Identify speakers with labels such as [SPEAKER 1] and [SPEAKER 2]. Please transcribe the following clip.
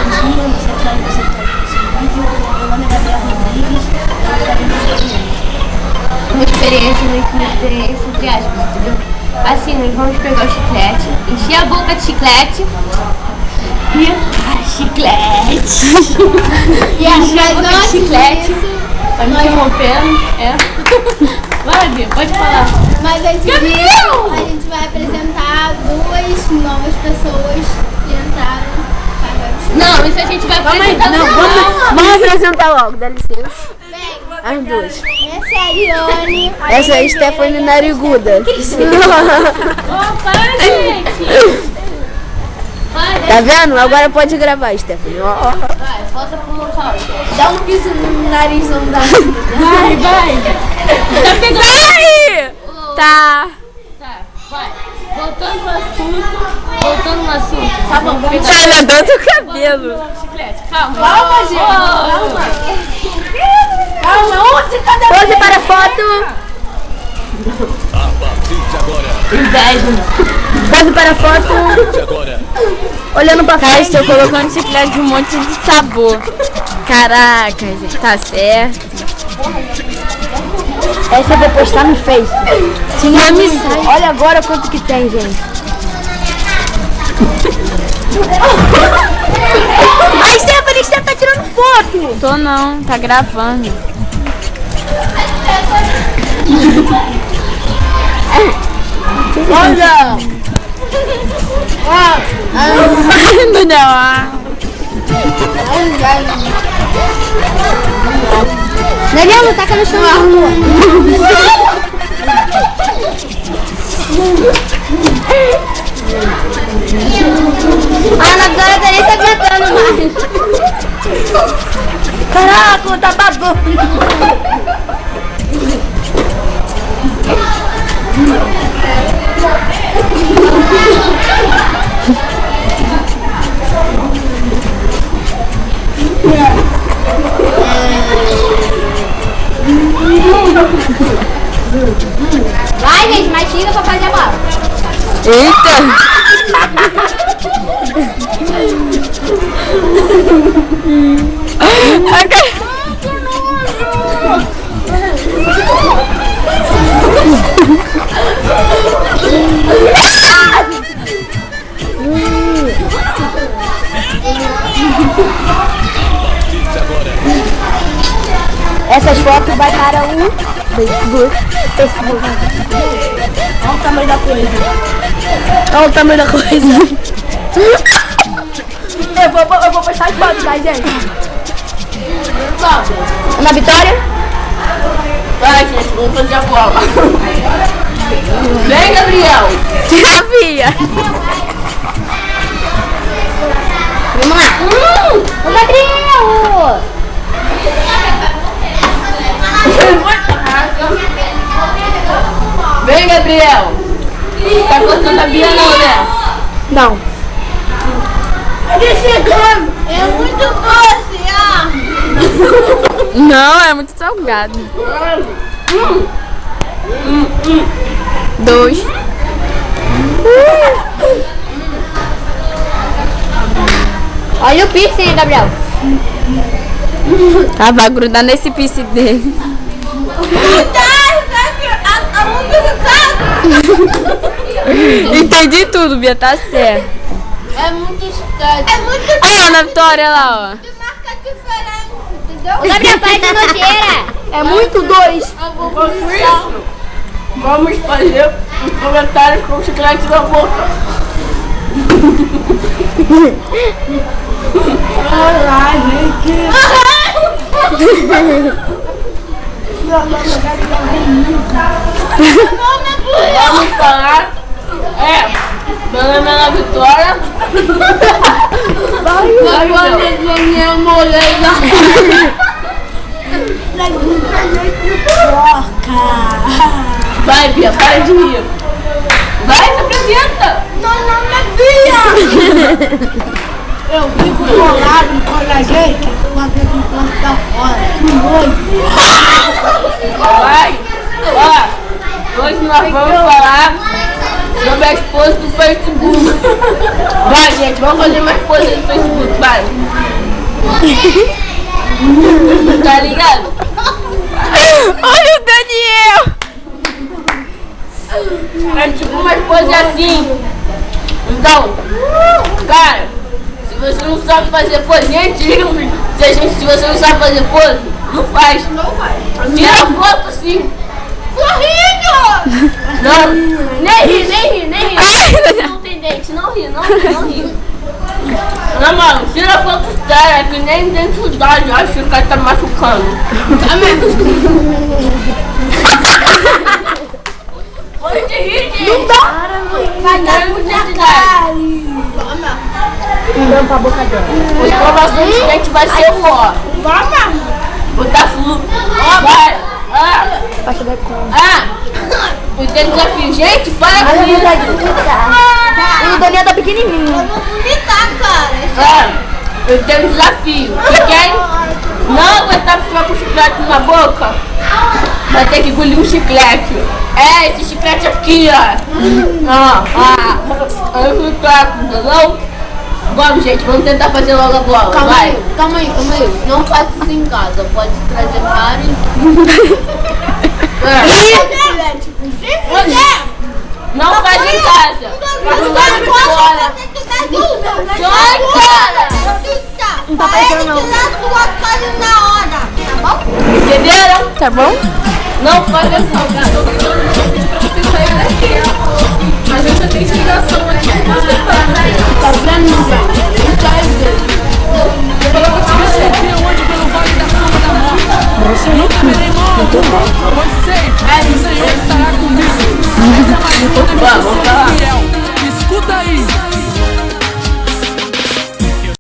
[SPEAKER 1] dia, você vai esse vídeo. Meu nome é Gabriel Rodrigues, eu estarei no vídeo.
[SPEAKER 2] Uma experiência entre aspas, entendeu? Assim, nós vamos pegar o chiclete, encher a boca de chiclete e... chiclete! Encher a boca de chiclete. Tá me interrompendo? É. Vai, Bia, pode falar.
[SPEAKER 3] Mas antes disso, a gente vai apresentar duas novas pessoas que entraram para o show.
[SPEAKER 2] Não, isso a gente vai apresentar no final.
[SPEAKER 4] Vamos apresentar logo, dá licença.
[SPEAKER 3] Bem,
[SPEAKER 4] As duas.
[SPEAKER 3] essa é a Ariane.
[SPEAKER 4] Essa é a Stephanie Nariguda.
[SPEAKER 2] Oh, para, gente! Vai,
[SPEAKER 4] Tá vendo? Agora pode gravar, Stephanie. Ó.
[SPEAKER 2] vai, volta pro local.
[SPEAKER 3] Dá um piso no narizão da
[SPEAKER 2] Vai, vai! Tá pegando...
[SPEAKER 4] Tá.
[SPEAKER 2] Tá, vai. Voltando no assunto. Tá bom, vamos
[SPEAKER 4] Tá olhando o cabelo.
[SPEAKER 2] chiclete. Calma.
[SPEAKER 3] Calma, gente.
[SPEAKER 2] Calma.
[SPEAKER 3] Calma, onde tá dando?
[SPEAKER 4] Pose para a foto.
[SPEAKER 5] A partir de agora,
[SPEAKER 4] Pose para a foto.
[SPEAKER 5] de agora,
[SPEAKER 4] Olhando pra frente. Estou colocando chiclete de um monte de sabor. Caraca, gente. Tá certo. Essa eu vou postar no Face. Tinha muito. Olha agora quanto que tem, gente. A Stephanie, você tá tirando foto. Tô não, tá gravando.
[SPEAKER 3] Olha!
[SPEAKER 4] Não deu.
[SPEAKER 3] Daniel, não taca no chão na rua. A Ana tá nem se aguentando mais.
[SPEAKER 4] Caraca, tá babando.
[SPEAKER 3] Vai, gente, mas tira pra fazer a bola.
[SPEAKER 4] Eita! Essas fotos vai para o Facebook.
[SPEAKER 1] Olha o tamanho da coisa.
[SPEAKER 4] Olha o tamanho da coisa.
[SPEAKER 1] Eu vou postar as fotos, tá, gente?
[SPEAKER 4] Na Vitória?
[SPEAKER 2] Vai, gente, vamos fazer a bola. Vem, Gabriel.
[SPEAKER 4] Sabia.
[SPEAKER 3] Vamos lá. Ô, Gabriel!
[SPEAKER 2] Vem, Gabriel. Tá cortando a Bia não, né?
[SPEAKER 4] Não.
[SPEAKER 3] É muito doce, ó.
[SPEAKER 4] Não, é muito salgado. 2.
[SPEAKER 3] Olha o piercing, Gabriel.
[SPEAKER 4] Tá, vai grudar nesse piercing dele. Entendi tudo, Bia, tá certo.
[SPEAKER 3] É muito estranho. É muito
[SPEAKER 4] Olha lá na Vitória, lá,
[SPEAKER 3] de marca diferente, entendeu?
[SPEAKER 1] O Gabriel, para de nojeira.
[SPEAKER 4] ó. É muito 2.
[SPEAKER 2] Vamos fazer os comentários com o chiclete na boca. Vamos falar. Meu nome é Ana Vitória. Vai, Daniel Moreira. Vai, Bia, para de rir. Vai, se apresenta.
[SPEAKER 3] Meu nome é Bia.
[SPEAKER 1] Eu fico colado com a gente, uma vez que posso dar fora.
[SPEAKER 2] Vai. Ó, hoje nós vamos falar sobre a esposa do Facebook. Vai, gente, vamos fazer uma esposa do Facebook, vai. Tá ligado?
[SPEAKER 4] Olha o Daniel!
[SPEAKER 2] É tipo uma coisa assim. Então, cara, se você não sabe fazer pose, gente, se você não sabe fazer pose, não faz.
[SPEAKER 3] Não vai.
[SPEAKER 2] Tira foto sim.
[SPEAKER 3] Sorrindo!
[SPEAKER 2] Não, nem ri.
[SPEAKER 4] Ai,
[SPEAKER 2] Não tem dente, não ri. Não, mano, tira foto séria, que nem identidade, acho que o cara tá machucando. Pode rir, gente. Não dá.
[SPEAKER 1] Vai dar muita cara.
[SPEAKER 2] Tampa a boca dela. A escovação de dente vai ser o ó. Botar flu. Vai. O desafio, gente, para com isso.
[SPEAKER 4] o Daniel tá pequenininho.
[SPEAKER 3] Eu vou vomitar, cara.
[SPEAKER 2] Eu tenho um desafio. Quem não aguentar ficar com chiclete na boca, vai ter que engolir um chiclete. É, esse chiclete aqui, ó. É um chiclete, entendeu? Vamos, gente, vamos tentar fazer logo a bola. Vai.
[SPEAKER 1] Calma aí.
[SPEAKER 2] Não faça isso em casa, pode trazer Karen. Não faz em casa.
[SPEAKER 3] Não tá parecendo não.
[SPEAKER 2] Entenderam?
[SPEAKER 4] Tá bom?
[SPEAKER 2] Não faz assim,
[SPEAKER 6] A gente tem ligação aqui.